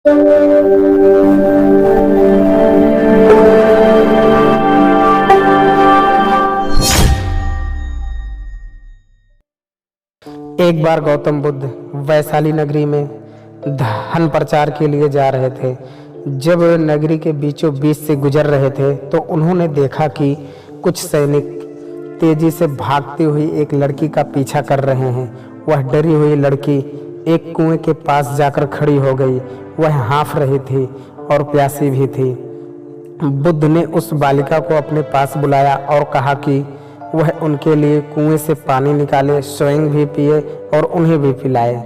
एक बार गौतम बुद्ध वैशाली नगरी में धन प्रचार के लिए जा रहे थे। जब वे नगरी के बीचों बीच से गुजर रहे थे तो उन्होंने देखा कि कुछ सैनिक तेजी से भागती हुई एक लड़की का पीछा कर रहे हैं। वह डरी हुई लड़की एक कुएं के पास जाकर खड़ी हो गई। वह हाँफ रही थी और प्यासी भी थी। बुद्ध ने उस बालिका को अपने पास बुलाया और कहा कि वह उनके लिए कुएं से पानी निकाले, स्वयं भी पिए और उन्हें भी पिलाए।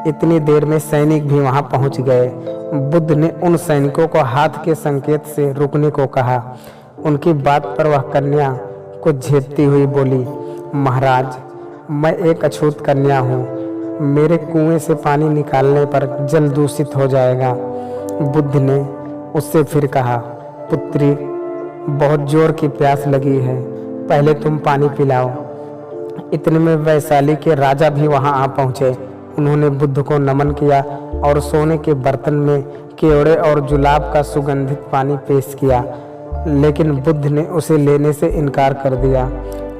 इतनी देर में सैनिक भी वहां पहुंच गए। बुद्ध ने उन सैनिकों को हाथ के संकेत से रुकने को कहा। उनकी बात पर वह कन्या को झेपती हुई बोली, महाराज, मैं एक अछूत कन्या हूँ। मेरे कुएं से पानी निकालने पर जल दूषित हो जाएगा। बुद्ध ने उससे फिर कहा, पुत्री, बहुत जोर की प्यास लगी है, पहले तुम पानी पिलाओ। इतने में वैशाली के राजा भी वहां आ पहुंचे। उन्होंने बुद्ध को नमन किया और सोने के बर्तन में केवड़े और जुलाब का सुगंधित पानी पेश किया, लेकिन बुद्ध ने उसे लेने से इनकार कर दिया।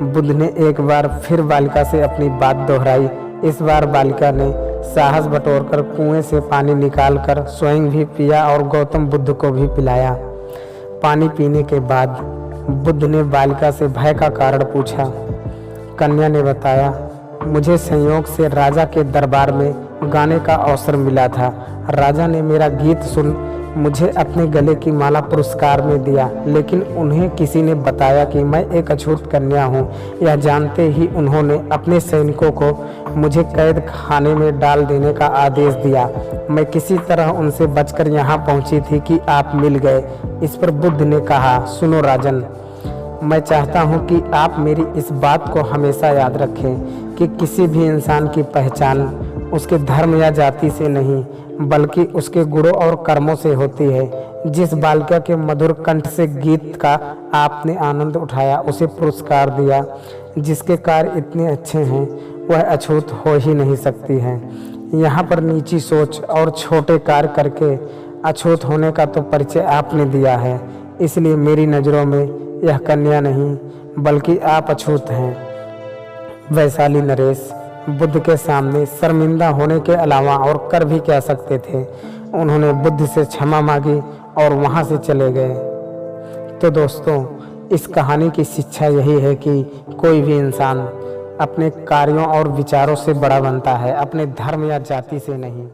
बुद्ध ने एक बार फिर बालिका से अपनी बात दोहराई। इस बार बालिका ने साहस बटोरकर कुएं से पानी निकालकर स्वयं भी पिया और गौतम बुद्ध को भी पिलाया। पानी पीने के बाद बुद्ध ने बालिका से भय का कारण पूछा। कन्या ने बताया, मुझे संयोग से राजा के दरबार में गाने का अवसर मिला था। राजा ने मेरा गीत सुन मुझे अपने गले की माला पुरस्कार में दिया, लेकिन उन्हें किसी ने बताया कि मैं एक अछूत कन्या हूँ। यह जानते ही उन्होंने अपने सैनिकों को मुझे कैद खाने में डाल देने का आदेश दिया। मैं किसी तरह उनसे बचकर यहाँ पहुँची थी कि आप मिल गए। इस पर बुद्ध ने कहा, सुनो राजन, मैं चाहता हूँ कि आप मेरी इस बात को हमेशा याद रखें कि किसी भी इंसान की पहचान उसके धर्म या जाति से नहीं, बल्कि उसके गुणों और कर्मों से होती है। जिस बालिका के मधुर कंठ से गीत का आपने आनंद उठाया, उसे पुरस्कार दिया। जिसके कार्य इतने अच्छे हैं, वह अछूत हो ही नहीं सकती है। यहाँ पर नीची सोच और छोटे कार्य करके अछूत होने का तो परिचय आपने दिया है। इसलिए मेरी नज़रों में यह कन्या नहीं, बल्कि आप अछूत हैं। वैशाली नरेश बुद्ध के सामने शर्मिंदा होने के अलावा और कर भी क्या सकते थे। उन्होंने बुद्ध से क्षमा मांगी और वहां से चले गए। तो दोस्तों, इस कहानी की शिक्षा यही है कि कोई भी इंसान अपने कार्यों और विचारों से बड़ा बनता है, अपने धर्म या जाति से नहीं।